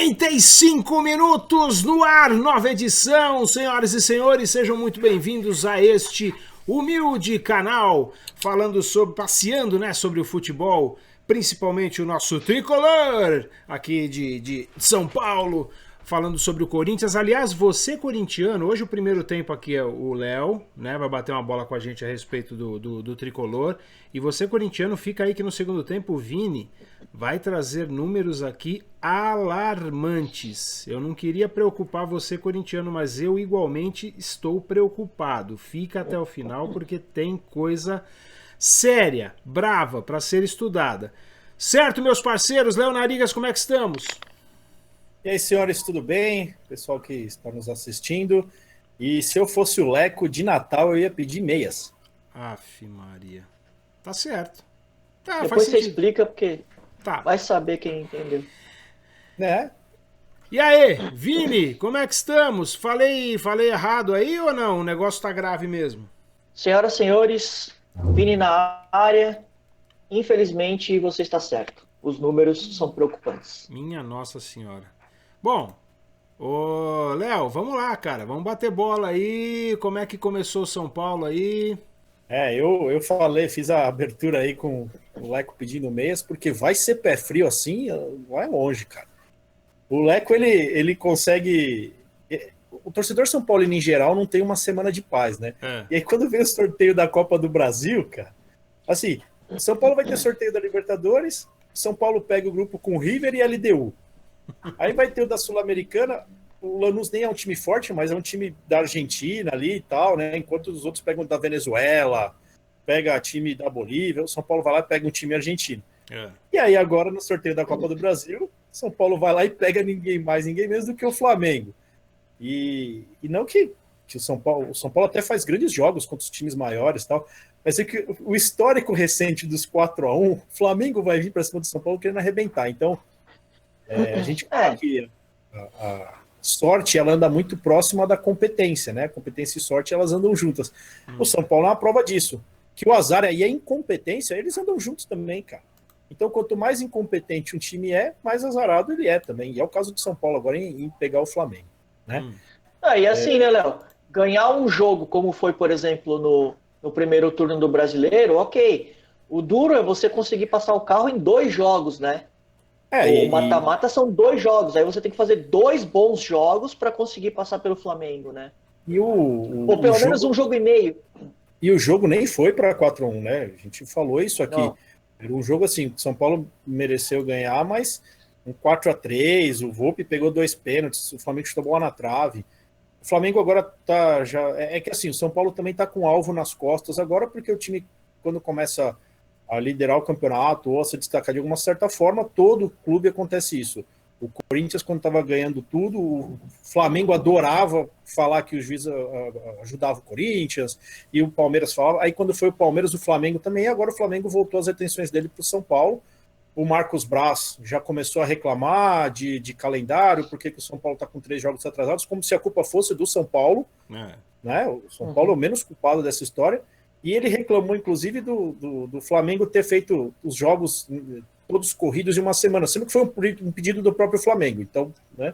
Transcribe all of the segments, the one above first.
45 minutos no ar, nova edição. Senhoras e senhores, sejam muito bem-vindos a este humilde canal falando sobre, passeando, né, sobre o futebol, principalmente o nosso tricolor aqui de São Paulo, falando sobre o Corinthians. Aliás, você corintiano, hoje o primeiro tempo aqui é o Léo, né, vai bater uma bola com a gente a respeito do tricolor. E você corintiano, fica aí que no segundo tempo o Vini vai trazer números aqui alarmantes. Eu não queria preocupar você corintiano, mas eu igualmente estou preocupado. Fica até o final porque tem coisa séria, brava para ser estudada. Certo, meus parceiros? Léo Narigas, como é que estamos? E aí, senhores, tudo bem? Pessoal que está nos assistindo. E se eu fosse o Leco de Natal, eu ia pedir meias. Aff, Maria. Tá certo. Tá, depois você sentido. Explica, porque tá. Vai saber quem entendeu. Né? E aí, Vini, como é que estamos? Falei errado aí ou não? O negócio tá grave mesmo? Senhoras e senhores, Vini na área. Infelizmente, você está certo. Os números são preocupantes. Minha Nossa Senhora. Bom, ô Léo, vamos lá, cara. Vamos bater bola aí. Como é que começou o São Paulo aí? Eu falei, fiz a abertura aí com o Leco pedindo meias, porque vai ser pé frio assim, vai longe, cara. O Leco, ele consegue... O torcedor São Paulino, em geral, não tem uma semana de paz, né? E aí, quando vem o sorteio da Copa do Brasil, cara, assim, o São Paulo vai ter sorteio da Libertadores, São Paulo pega o grupo com o River e a LDU. Aí vai ter o da Sul-Americana, o Lanús nem é um time forte, mas é um time da Argentina ali e tal, né? Enquanto os outros pegam da Venezuela, pega time da Bolívia, o São Paulo vai lá e pega um time argentino. E aí agora, no sorteio da Copa do Brasil, São Paulo vai lá e pega ninguém mais, ninguém menos do que o Flamengo. E não que o São Paulo até faz grandes jogos contra os times maiores e tal, mas é que o histórico recente dos 4-1, o Flamengo vai vir para cima do São Paulo querendo arrebentar. Então, a gente fala que a sorte, ela anda muito próxima da competência, né? Competência e sorte, elas andam juntas. O São Paulo é uma prova disso. Que o azar e a incompetência, eles andam juntos também, cara. Então, quanto mais incompetente um time é, mais azarado ele é também. E é o caso do São Paulo agora em pegar o Flamengo, né? E assim, né, Léo? Ganhar um jogo, como foi, por exemplo, no primeiro turno do Brasileiro, ok. O duro é você conseguir passar o carro em 2 jogos, né? O mata-mata são 2 jogos. Aí você tem que fazer 2 bons jogos para conseguir passar pelo Flamengo, né? Ou pelo menos um jogo e meio. E o jogo nem foi para 4-1, né? A gente falou isso aqui. Não. Era um jogo assim, São Paulo mereceu ganhar, mas um 4-3, o Volpi pegou 2 pênaltis, o Flamengo chutou bola na trave. O Flamengo agora tá já... É que assim, o São Paulo também tá com alvo nas costas agora, porque o time, quando começa a liderar o campeonato ou a se destacar de alguma certa forma, todo clube acontece isso. O Corinthians, quando estava ganhando tudo, o Flamengo adorava falar que o juiz ajudava o Corinthians, e o Palmeiras falava. Aí, quando foi o Palmeiras, o Flamengo também, e agora o Flamengo voltou as atenções dele para o São Paulo. O Marcos Braz já começou a reclamar de calendário, porque que o São Paulo está com 3 jogos atrasados, como se a culpa fosse do São Paulo. Né? O São Paulo é o menos culpado dessa história. E ele reclamou, inclusive, do Flamengo ter feito os jogos todos corridos em uma semana, sendo que foi um pedido do próprio Flamengo. Então, né?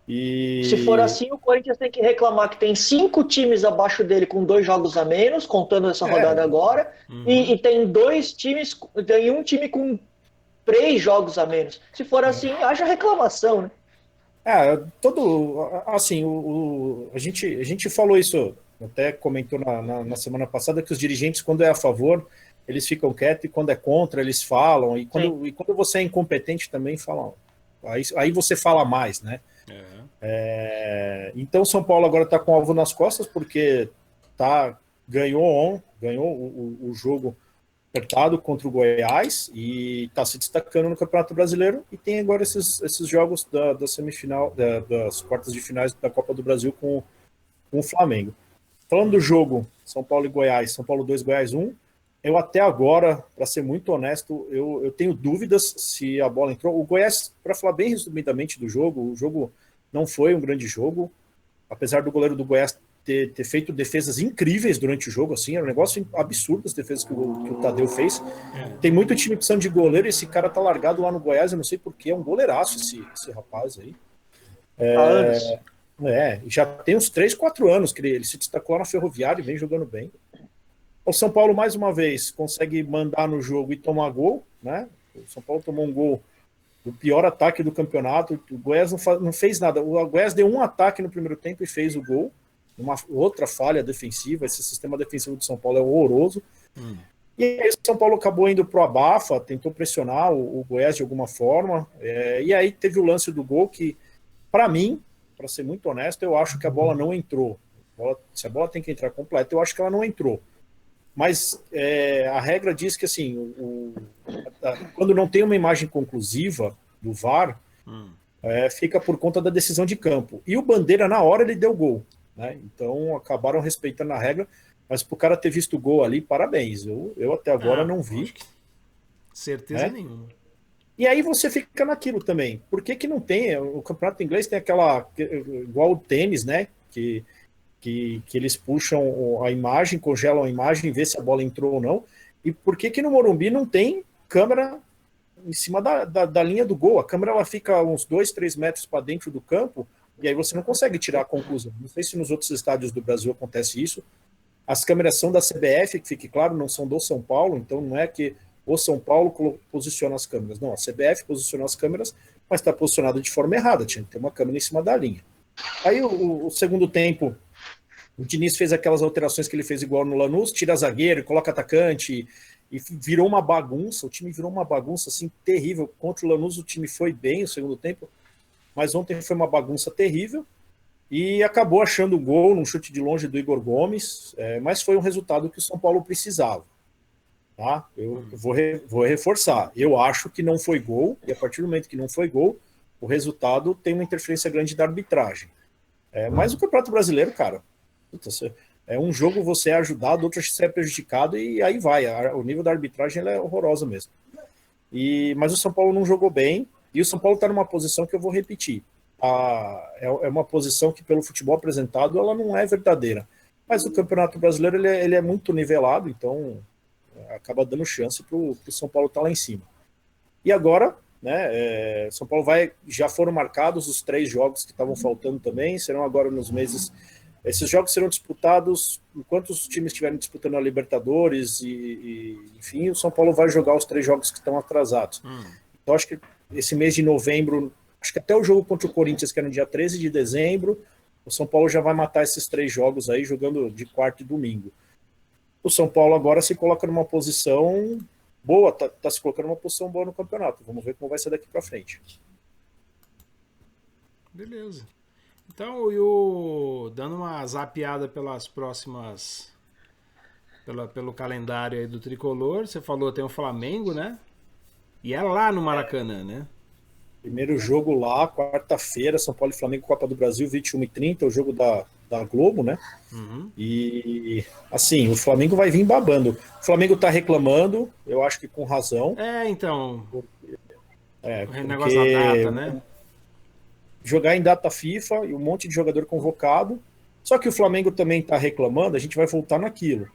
Se for assim, o Corinthians tem que reclamar que tem 5 times abaixo dele com 2 jogos a menos, contando essa rodada agora, e tem 2 times, tem um time com 3 jogos a menos. Se for assim, haja reclamação, né? Assim, a gente falou isso, até comentou na semana passada, que os dirigentes, quando é a favor, eles ficam quietos, e quando é contra, eles falam, e quando você é incompetente também falam. Aí você fala mais, né? Então São Paulo agora está com alvo nas costas, porque ganhou o jogo apertado contra o Goiás e está se destacando no Campeonato Brasileiro, e tem agora esses jogos da semifinal, das quartas de finais da Copa do Brasil com o Flamengo. Falando do jogo São Paulo e Goiás, São Paulo 2, Goiás 1, eu até agora, para ser muito honesto, eu tenho dúvidas se a bola entrou. O Goiás, para falar bem resumidamente do jogo, o jogo não foi um grande jogo, apesar do goleiro do Goiás ter feito defesas incríveis durante o jogo, assim, era um negócio absurdo as defesas que o Tadeu fez. Tem muito time precisando de goleiro, esse cara tá largado lá no Goiás, eu não sei porquê, é um goleiraço esse rapaz aí. Já tem uns 3, 4 anos que ele se destacou lá na Ferroviária e vem jogando bem. O São Paulo, mais uma vez, consegue mandar no jogo e tomar gol, né? O São Paulo tomou um gol do pior ataque do campeonato. O Goiás não fez nada. O Goiás deu um ataque no primeiro tempo e fez o gol. Uma outra falha defensiva. Esse sistema defensivo do São Paulo é horroroso. E aí o São Paulo acabou indo pro abafa, tentou pressionar o Goiás de alguma forma. E aí teve o lance do gol que, para mim, para ser muito honesto, eu acho que a bola não entrou. Se a bola tem que entrar completa, eu acho que ela não entrou. Mas a regra diz que, assim, quando não tem uma imagem conclusiva do VAR, fica por conta da decisão de campo. E o Bandeira, na hora, ele deu gol, né? Então, acabaram respeitando a regra. Mas pro cara ter visto o gol ali, parabéns. Eu até agora não vi. Certeza nenhuma. E aí você fica naquilo também. Por que não tem? O campeonato inglês tem aquela... Igual o tênis, né? Que eles puxam a imagem, congelam a imagem, vê se a bola entrou ou não. E por que no Morumbi não tem câmera em cima da linha do gol? A câmera ela fica uns 2, 3 metros para dentro do campo e aí você não consegue tirar a conclusão. Não sei se nos outros estádios do Brasil acontece isso. As câmeras são da CBF, que fique claro, não são do São Paulo, então não é que o São Paulo posiciona as câmeras. Não, a CBF posicionou as câmeras, mas está posicionada de forma errada, tinha que ter uma câmera em cima da linha. Aí o segundo tempo, o Diniz fez aquelas alterações que ele fez igual no Lanús, tira zagueiro, coloca atacante, e virou uma bagunça, o time virou uma bagunça assim terrível. Contra o Lanús o time foi bem o segundo tempo, mas ontem foi uma bagunça terrível, e acabou achando o gol num chute de longe do Igor Gomes, mas foi um resultado que o São Paulo precisava. Tá? Eu vou reforçar, eu acho que não foi gol, e a partir do momento que não foi gol, o resultado tem uma interferência grande da arbitragem. Mas o Campeonato Brasileiro, cara, é um jogo você é ajudado, outro você é prejudicado, e aí vai. O nível da arbitragem ela é horrorosa mesmo. Mas o São Paulo não jogou bem, e o São Paulo está numa posição que eu vou repetir. É uma posição que, pelo futebol apresentado, ela não é verdadeira. Mas o Campeonato Brasileiro ele é muito nivelado, então acaba dando chance para o São Paulo estar lá em cima. E agora, né, São Paulo já foram marcados os 3 jogos que estavam faltando também, serão agora nos meses. Esses jogos serão disputados enquanto os times estiverem disputando a Libertadores enfim, o São Paulo vai jogar os 3 jogos que estão atrasados. Então acho que esse mês de novembro, acho que até o jogo contra o Corinthians, que é no dia 13 de dezembro, o São Paulo já vai matar esses 3 jogos aí, jogando de quarta e domingo. O São Paulo agora se coloca numa posição boa, tá se colocando numa posição boa no campeonato. Vamos ver como vai ser daqui para frente. Beleza. Então, dando uma zapeada pelas próximas... Pelo calendário aí do Tricolor, você falou tem o Flamengo, né? E é lá no Maracanã, né? Primeiro jogo lá, quarta-feira, São Paulo e Flamengo, Copa do Brasil, 21h30, o jogo da Globo, né? E, assim, o Flamengo vai vir babando. O Flamengo tá reclamando, eu acho que com razão. Então... o negócio da data, né? Jogar em data FIFA e um monte de jogador convocado. Só que o Flamengo também tá reclamando, a gente vai voltar naquilo.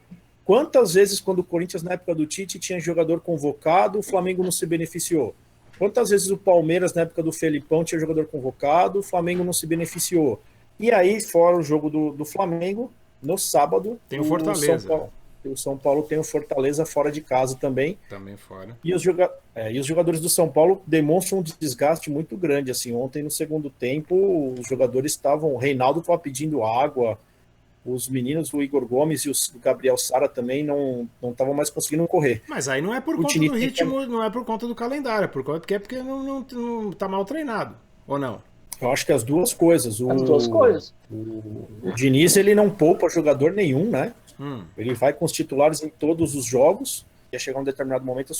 Quantas vezes, quando o Corinthians, na época do Tite, tinha jogador convocado, o Flamengo não se beneficiou? Quantas vezes o Palmeiras, na época do Felipão, tinha jogador convocado, o Flamengo não se beneficiou? E aí, fora o jogo do Flamengo, no sábado... Tem o Fortaleza. O São Paulo tem o Fortaleza fora de casa também. Também fora. E os jogadores do São Paulo demonstram um desgaste muito grande. Assim, ontem, no segundo tempo, os jogadores estavam... O Reinaldo estava pedindo água, os meninos, o Igor Gomes e o Gabriel Sara também não estavam mais conseguindo correr. Mas aí não é por conta do ritmo, não é por conta do calendário, é porque não tá mal treinado, ou não? Eu acho que as duas coisas. As duas coisas. O Diniz, ele não poupa jogador nenhum, né? Ele vai com os titulares em todos os jogos. Ia chegar um determinado momento,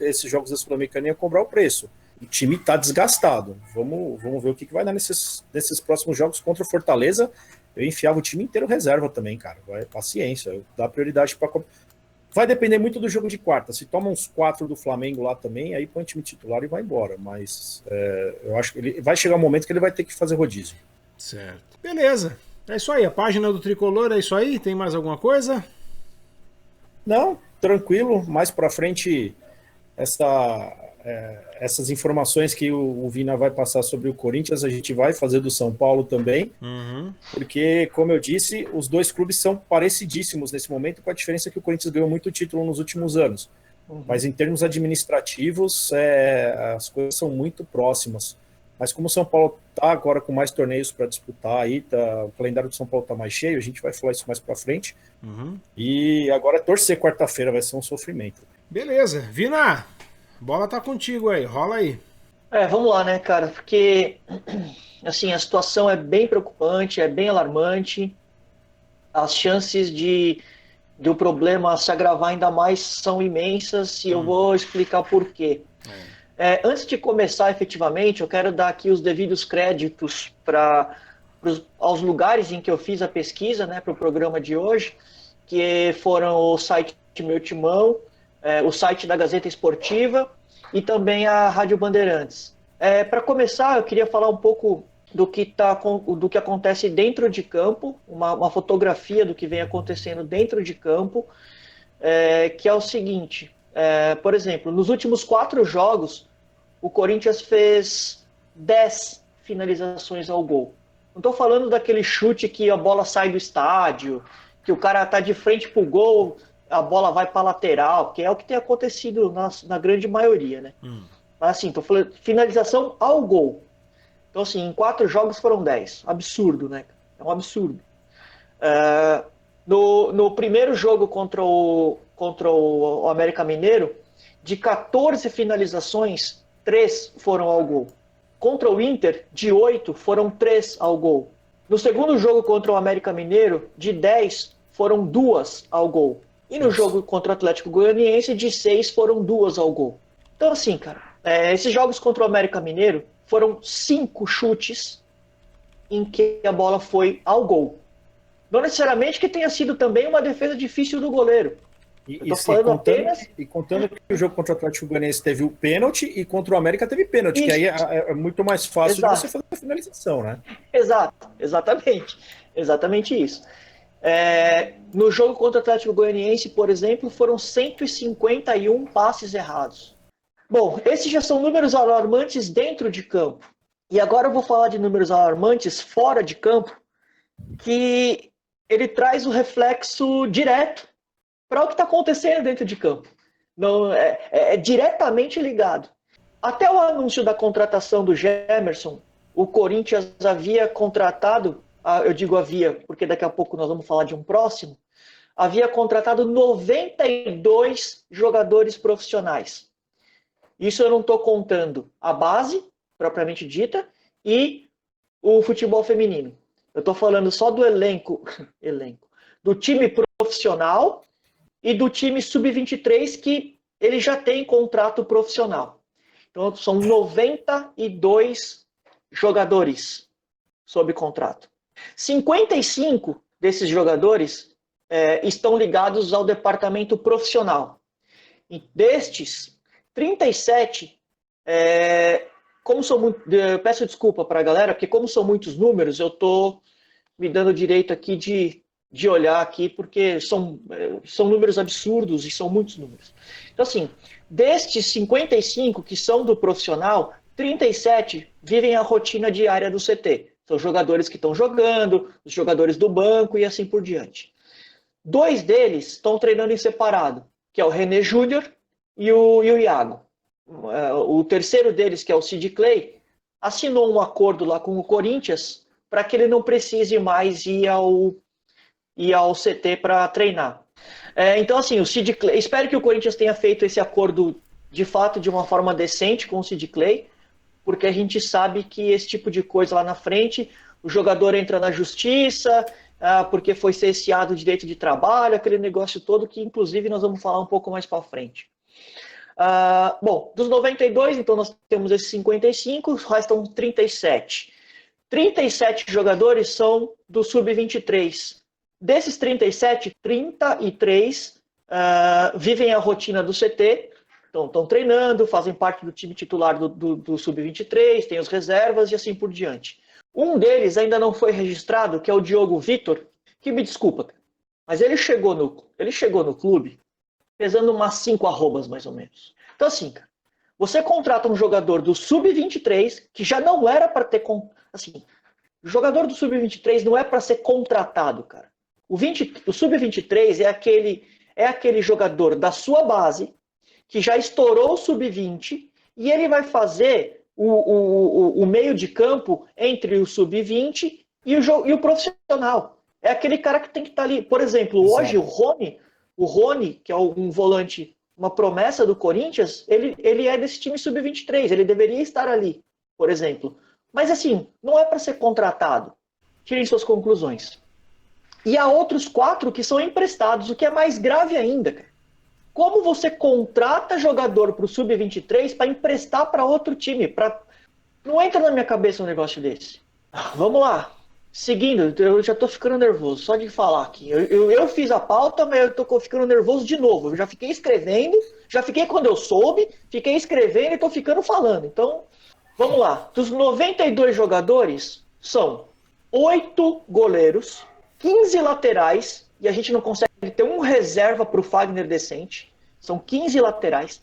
esses jogos da Sul-Americana iam cobrar o preço. O time tá desgastado. Vamos ver o que vai dar nesses próximos jogos contra o Fortaleza. Eu enfiava o time inteiro reserva também, cara. Paciência, dá prioridade para. Vai depender muito do jogo de quarta. Se toma uns 4 do Flamengo lá também, aí põe o time titular e vai embora. Mas eu acho que ele vai chegar um momento que ele vai ter que fazer rodízio. Certo. Beleza. É isso aí, a página do Tricolor é isso aí? Tem mais alguma coisa? Não, tranquilo. Mais para frente, essas informações que o Vina vai passar sobre o Corinthians, a gente vai fazer do São Paulo também, porque, como eu disse, os dois clubes são parecidíssimos nesse momento, com a diferença que o Corinthians ganhou muito título nos últimos anos. Mas em termos administrativos, as coisas são muito próximas. Mas como o São Paulo está agora com mais torneios para disputar, aí o calendário do São Paulo está mais cheio, a gente vai falar isso mais para frente. E agora torcer quarta-feira vai ser um sofrimento. Beleza. Vina, a bola tá contigo aí, rola aí. Vamos lá, né, cara? Porque, assim, a situação é bem preocupante, é bem alarmante. As chances de o problema se agravar ainda mais são imensas e eu vou explicar por quê. Antes de começar efetivamente, eu quero dar aqui os devidos créditos aos lugares em que eu fiz a pesquisa, né, para o programa de hoje, que foram o site Meu Timão, o site da Gazeta Esportiva e também a Rádio Bandeirantes. Para começar, eu queria falar um pouco do que acontece dentro de campo, uma fotografia do que vem acontecendo dentro de campo, que é o seguinte. Por exemplo, nos últimos 4 jogos, o Corinthians fez 10 finalizações ao gol. Não estou falando daquele chute que a bola sai do estádio, que o cara está de frente para o gol, a bola vai para a lateral, que é o que tem acontecido na grande maioria, né? Mas assim, estou falando finalização ao gol. Então, assim, em 4 jogos foram 10. Absurdo, né? É um absurdo. No primeiro jogo contra o América Mineiro, de 14 finalizações, 3 foram ao gol. Contra o Inter, de 8, foram 3 ao gol. No segundo jogo contra o América Mineiro, de 10, foram 2 ao gol. E no jogo contra o Atlético Goianiense, de 6, foram 2 ao gol. Então, assim, cara, esses jogos contra o América Mineiro foram 5 chutes em que a bola foi ao gol. Não necessariamente que tenha sido também uma defesa difícil do goleiro. E contando que o jogo contra o Atlético Goianiense teve o pênalti e contra o América teve pênalti, que aí é muito mais fácil de você fazer a finalização, né? Exatamente isso. No jogo contra o Atlético Goianiense, por exemplo, foram 151 passes errados. Bom, esses já são números alarmantes dentro de campo. E agora eu vou falar de números alarmantes fora de campo, que ele traz o reflexo direto para o que está acontecendo dentro de campo. Não, é diretamente ligado. Até o anúncio da contratação do Gemerson, o Corinthians havia contratado, eu digo havia, porque daqui a pouco nós vamos falar de um próximo, havia contratado 92 jogadores profissionais. Isso eu não estou contando a base, propriamente dita, e o futebol feminino. Eu estou falando só do elenco, do time profissional e do time sub-23 que ele já tem contrato profissional. Então, são 92 jogadores sob contrato. 55 desses jogadores estão ligados ao departamento profissional. E destes, 37, eu peço desculpa para a galera, porque como são muitos números, eu estou me dando direito aqui de olhar aqui, porque são números absurdos e são muitos números. Então, assim, destes 55 que são do profissional, 37 vivem a rotina diária do CT. São jogadores que estão jogando, os jogadores do banco e assim por diante. 2 deles estão treinando em separado, que é o René Júnior e o Iago. O terceiro deles, que é o Sid Clay, assinou um acordo lá com o Corinthians para que ele não precise mais ir ao CT para treinar. Então, assim, o Sid Clay, espero que o Corinthians tenha feito esse acordo de fato de uma forma decente com o Sid Clay, porque a gente sabe que esse tipo de coisa lá na frente, o jogador entra na justiça, porque foi cesseado o direito de trabalho, aquele negócio todo que, inclusive, nós vamos falar um pouco mais para frente. Bom, dos 92, então nós temos esses 55, restam 37. 37 jogadores são do Sub-23. Desses 37, 33 vivem a rotina do CT, então estão treinando, fazem parte do time titular do Sub-23, tem os reservas e assim por diante. Um deles ainda não foi registrado, que é o Diogo Vitor, que me desculpa, mas ele chegou no clube pesando umas 5 arrobas, mais ou menos. Então, assim, cara, você contrata um jogador do Sub-23, que já não era para ter... Assim, o jogador do Sub-23 não é para ser contratado, cara. O Sub-23 é aquele jogador da sua base, que já estourou o Sub-20, e ele vai fazer o meio de campo entre o Sub-20 e o profissional. É aquele cara que tem que estar ali. Por exemplo, hoje o Rony, que é um volante, uma promessa do Corinthians, ele é desse time Sub-23, ele deveria estar ali, por exemplo. Mas assim, não é para ser contratado. Tirem suas conclusões. E há outros 4 que são emprestados, o que é mais grave ainda, cara. Como você contrata jogador para o Sub-23 para emprestar para outro time? Não entra na minha cabeça um negócio desse. Vamos lá. Seguindo, eu já estou ficando nervoso, só de falar aqui. Eu fiz a pauta, mas eu estou ficando nervoso de novo. Eu já fiquei escrevendo, já fiquei quando eu soube, fiquei escrevendo e estou ficando falando. Então, vamos lá. Dos 92 jogadores, são 8 goleiros, 15 laterais, e a gente não consegue ter um reserva para o Fagner decente. São 15 laterais,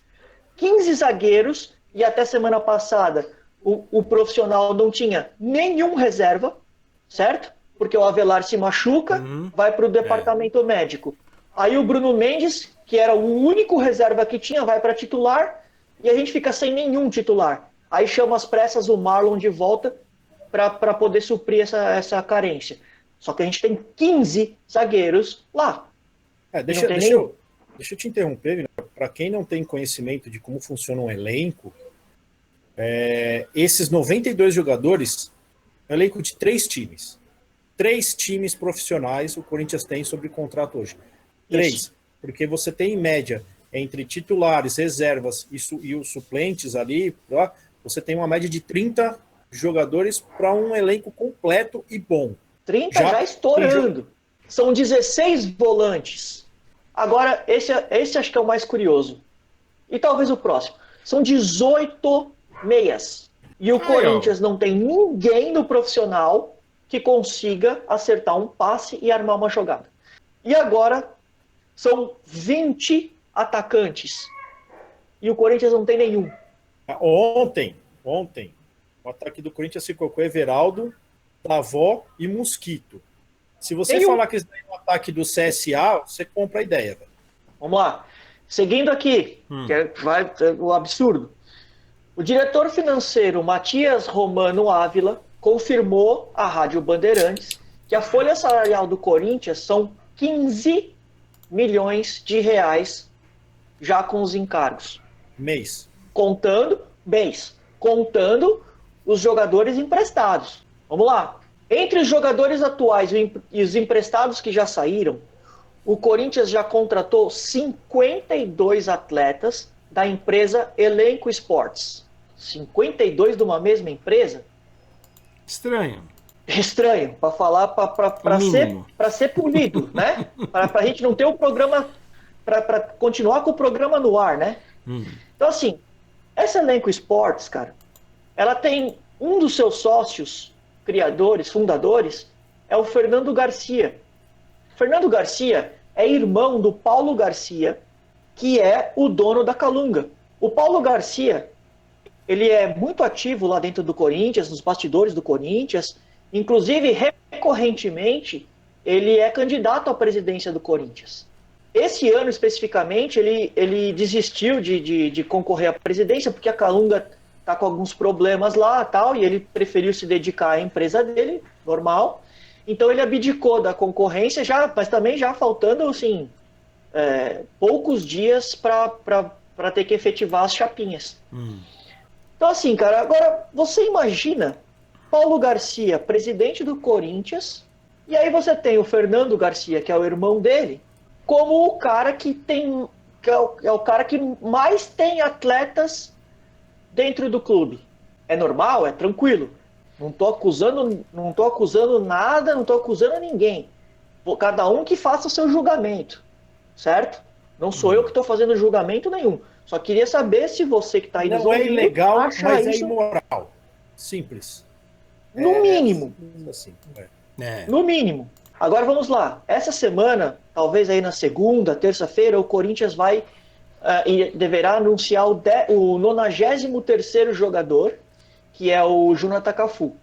15 zagueiros, e até semana passada o profissional não tinha nenhum reserva, certo? Porque o Avelar se machuca, vai para o departamento médico. Aí o Bruno Mendes, que era o único reserva que tinha, vai para titular, e a gente fica sem nenhum titular. Aí chama às pressas o Marlon de volta para poder suprir essa carência. Só que a gente tem 15 zagueiros lá. Deixa eu te interromper, para quem não tem conhecimento de como funciona um elenco, esses 92 jogadores é um elenco de 3 times. 3 times profissionais o Corinthians tem sobre contrato hoje. 3, porque você tem em média, entre titulares, reservas e os suplentes ali, você tem uma média de 30 jogadores para um elenco completo e bom. 30 já estourando. São 16 volantes. Agora, esse acho que é o mais curioso. E talvez o próximo. São 18 meias. E o Corinthians não tem ninguém no profissional que consiga acertar um passe e armar uma jogada. E agora, são 20 atacantes. E o Corinthians não tem nenhum. Ontem, o ataque do Corinthians ficou com Everaldo, Davó e Mosquito. Se você falar que isso é um ataque do CSA, você compra a ideia. Velho. Vamos lá. Seguindo aqui, vai o absurdo. O diretor financeiro Matias Romano Ávila confirmou à Rádio Bandeirantes que a folha salarial do Corinthians são 15 milhões de reais já com os encargos. Mês. Contando os jogadores emprestados. Vamos lá. Entre os jogadores atuais e os emprestados que já saíram, o Corinthians já contratou 52 atletas da empresa Elenco Esportes. 52 de uma mesma empresa? Estranho, para falar, para ser polido, né? Para a gente não ter o programa, para continuar com o programa no ar, né? Então, assim, essa Elenco Esportes, cara, ela tem um dos seus sócios, criadores, fundadores, é o Fernando Garcia. Fernando Garcia é irmão do Paulo Garcia, que é o dono da Calunga. O Paulo Garcia, ele é muito ativo lá dentro do Corinthians, nos bastidores do Corinthians, inclusive, recorrentemente, ele é candidato à presidência do Corinthians. Esse ano, especificamente, ele desistiu de concorrer à presidência, porque a Calunga está com alguns problemas lá tal, e ele preferiu se dedicar à empresa dele, normal. Então ele abdicou da concorrência, mas também já faltando assim, poucos dias para ter que efetivar as chapinhas. Então assim, cara, agora você imagina Paulo Garcia, presidente do Corinthians, e aí você tem o Fernando Garcia, que é o irmão dele, como o cara que tem, é o cara que mais tem atletas dentro do clube. É normal? É tranquilo. Não tô acusando nada, não tô acusando ninguém. Cada um que faça o seu julgamento, certo? Não sou eu que estou fazendo julgamento nenhum. Só queria saber se você que está aí nos ouvindo ilegal, acha mas isso... é imoral. Simples. No mínimo. Assim, No mínimo. Agora vamos lá. Essa semana, talvez aí na segunda, terça-feira, o Corinthians vai e deverá anunciar o 93º jogador, que é o Jonathan Cafu.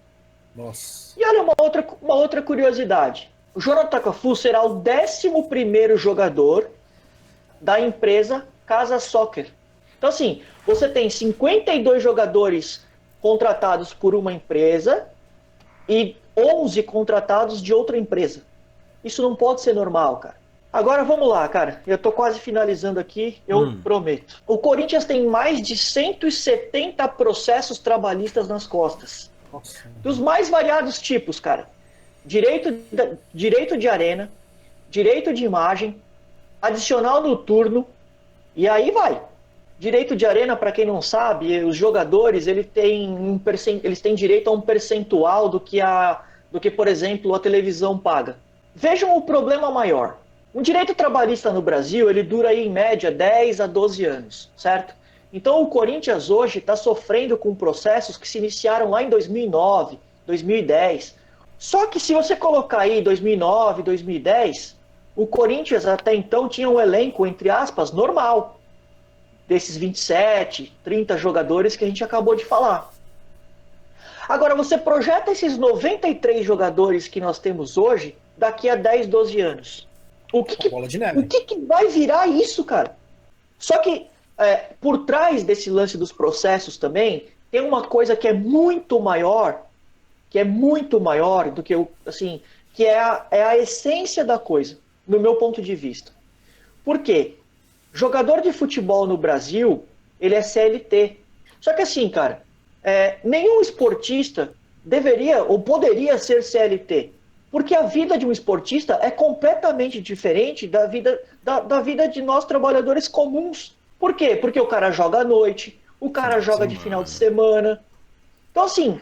Nossa. E olha uma outra curiosidade. O Jonathan Cafu será o 11º jogador da empresa Casa Soccer. Então, assim, você tem 52 jogadores contratados por uma empresa e 11 contratados de outra empresa. Isso não pode ser normal, cara. Agora vamos lá, cara. Eu tô quase finalizando aqui, eu prometo. O Corinthians tem mais de 170 processos trabalhistas nas costas. Nossa. Dos mais variados tipos, cara. Direito de arena, direito de imagem, adicional noturno, e aí vai. Direito de arena, para quem não sabe, os jogadores eles têm direito a um percentual do que, por exemplo, a televisão paga. Vejam o problema maior. Um direito trabalhista no Brasil, ele dura aí, em média 10 a 12 anos, certo? Então o Corinthians hoje está sofrendo com processos que se iniciaram lá em 2009, 2010. Só que se você colocar aí 2009, 2010, o Corinthians até então tinha um elenco, entre aspas, normal. Desses 27, 30 jogadores que a gente acabou de falar. Agora, você projeta esses 93 jogadores que nós temos hoje daqui a 10, 12 anos. O que vai virar isso, cara? Só que por trás desse lance dos processos também, tem uma coisa que é muito maior do que assim, que é a essência da coisa, no meu ponto de vista. Por quê? Jogador de futebol no Brasil, ele é CLT. Só que assim, cara, nenhum esportista deveria ou poderia ser CLT. Porque a vida de um esportista é completamente diferente da vida de nós trabalhadores comuns. Por quê? Porque o cara joga à noite, o cara joga de final de semana. Então, assim,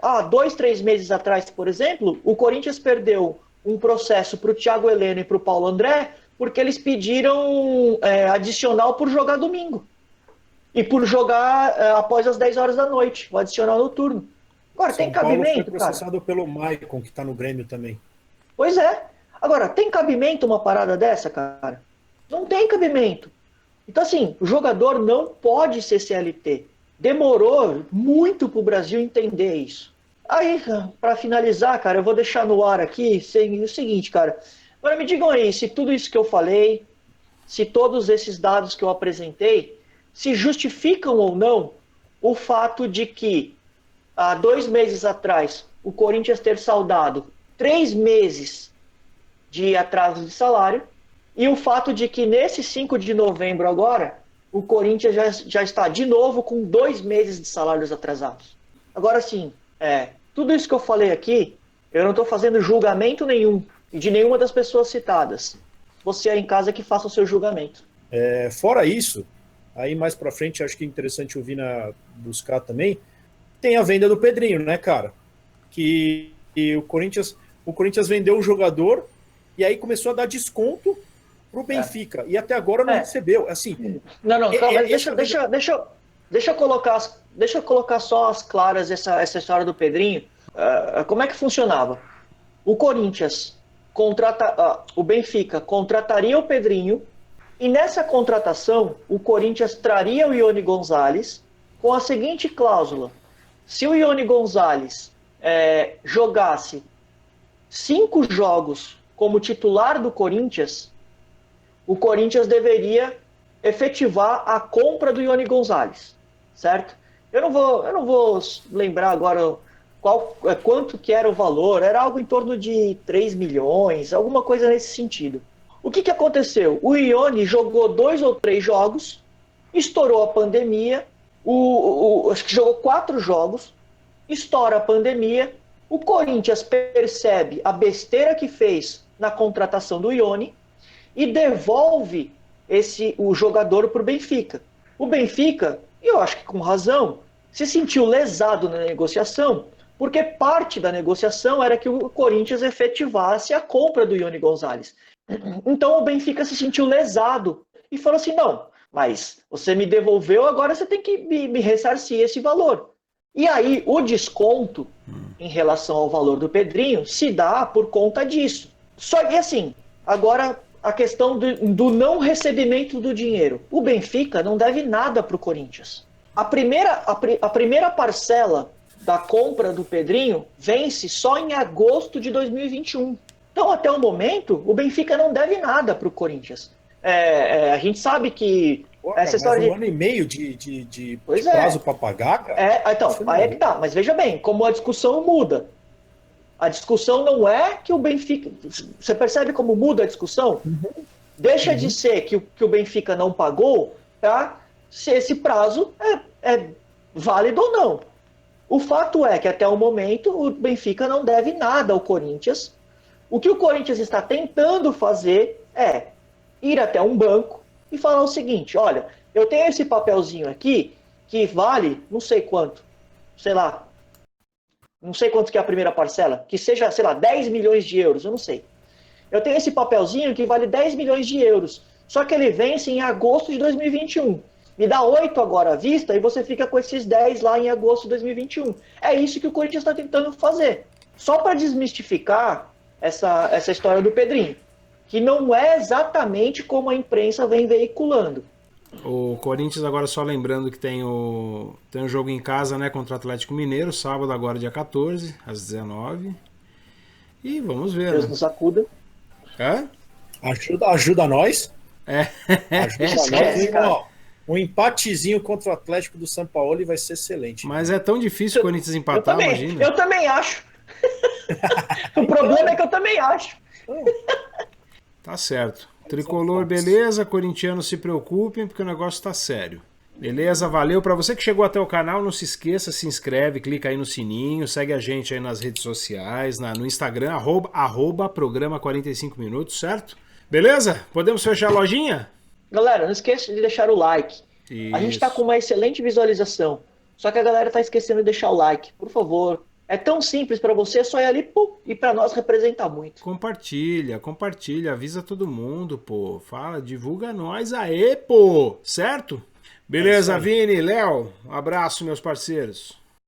há 2, 3 meses atrás, por exemplo, o Corinthians perdeu um processo para o Thiago Heleno e para o Paulo André, porque eles pediram adicional por jogar domingo. E por jogar após as 10 horas da noite, o adicional noturno. Agora, tem cabimento, Paulo foi processado pelo Maicon, que está no Grêmio também. Pois é. Agora, tem cabimento uma parada dessa, cara? Não tem cabimento. Então, assim, o jogador não pode ser CLT. Demorou muito pro Brasil entender isso. Aí, para finalizar, cara, eu vou deixar no ar aqui o seguinte, cara. Agora me digam aí, se tudo isso que eu falei, se todos esses dados que eu apresentei, se justificam ou não o fato de que há 2 meses atrás o Corinthians ter saldado 3 meses de atraso de salário e o fato de que nesse 5 de novembro agora o Corinthians já está de novo com 2 meses de salários atrasados. Agora sim, tudo isso que eu falei aqui, eu não estou fazendo julgamento nenhum de nenhuma das pessoas citadas. Você aí em casa que faça o seu julgamento. Fora isso, aí mais pra frente, acho que é interessante ouvir buscar também, tem a venda do Pedrinho, né, cara? Que o Corinthians vendeu o jogador e aí começou a dar desconto pro Benfica. E até agora não recebeu. Assim, não, calma, deixa eu colocar só as claras essa história do Pedrinho. Como é que funcionava? O Corinthians o Benfica contrataria o Pedrinho e nessa contratação o Corinthians traria o Ione Gonzalez com a seguinte cláusula: se o Ione Gonzalez jogasse 5 jogos como titular do Corinthians, o Corinthians deveria efetivar a compra do Ione Gonzalez, certo? Eu não vou lembrar agora quanto que era o valor, era algo em torno de 3 milhões, alguma coisa nesse sentido. O que aconteceu? O Ione jogou 2 ou 3 jogos, estourou a pandemia, acho que jogou 4 jogos, estoura a pandemia, o Corinthians percebe a besteira que fez na contratação do Ione e devolve o jogador para o Benfica. O Benfica, e eu acho que com razão, se sentiu lesado na negociação, porque parte da negociação era que o Corinthians efetivasse a compra do Ione Gonzalez. Então o Benfica se sentiu lesado e falou assim: não, mas você me devolveu, agora você tem que me ressarcir esse valor. E aí o desconto em relação ao valor do Pedrinho se dá por conta disso. Só que assim, agora a questão do não recebimento do dinheiro. O Benfica não deve nada para o Corinthians. A primeira parcela da compra do Pedrinho vence só em agosto de 2021. Então, até o momento, o Benfica não deve nada para o Corinthians. A gente sabe que essa história mas um ano e meio de prazo para pagar, cara? Então, aí é que tá. Mas veja bem, como a discussão muda. A discussão não é que o Benfica... Você percebe como muda a discussão? Deixa de ser que o Benfica não pagou, tá? Se esse prazo é válido ou não. O fato é que até o momento o Benfica não deve nada ao Corinthians. O que o Corinthians está tentando fazer é ir até um banco e falar o seguinte: olha, eu tenho esse papelzinho aqui que vale não sei quanto, sei lá, não sei quanto que é a primeira parcela, que seja, sei lá, 10 milhões de euros, eu não sei. Eu tenho esse papelzinho que vale 10 milhões de euros, só que ele vence em agosto de 2021. Me dá 8 agora à vista e você fica com esses 10 lá em agosto de 2021. É isso que o Corinthians está tentando fazer. Só para desmistificar essa história do Pedrinho, que não é exatamente como a imprensa vem veiculando. O Corinthians, agora só lembrando que tem um jogo em casa, né, contra o Atlético Mineiro, sábado agora dia 14, às 19. E vamos ver. Deus nos acuda. Ajuda nós. Ajuda nós. Ó, um empatezinho contra o Atlético do São Paulo vai ser excelente. Mas é tão difícil o Corinthians empatar, imagina. Eu também acho. O problema é que eu também acho. Tá certo. Tricolor, beleza. Corintianos, se preocupem, porque o negócio tá sério. Beleza, valeu. Para você que chegou até o canal, não se esqueça, se inscreve, clica aí no sininho, segue a gente aí nas redes sociais, no Instagram, @ programa 45 minutos, certo? Beleza? Podemos fechar a lojinha? Galera, não esqueça de deixar o like. Isso. A gente tá com uma excelente visualização, só que a galera tá esquecendo de deixar o like. Por favor. É tão simples para você, é só ir ali, pum, e para nós representa muito. Compartilha, avisa todo mundo, pô. Fala, divulga nós aí, pô. Certo? Beleza, Vini, Léo, um abraço, meus parceiros.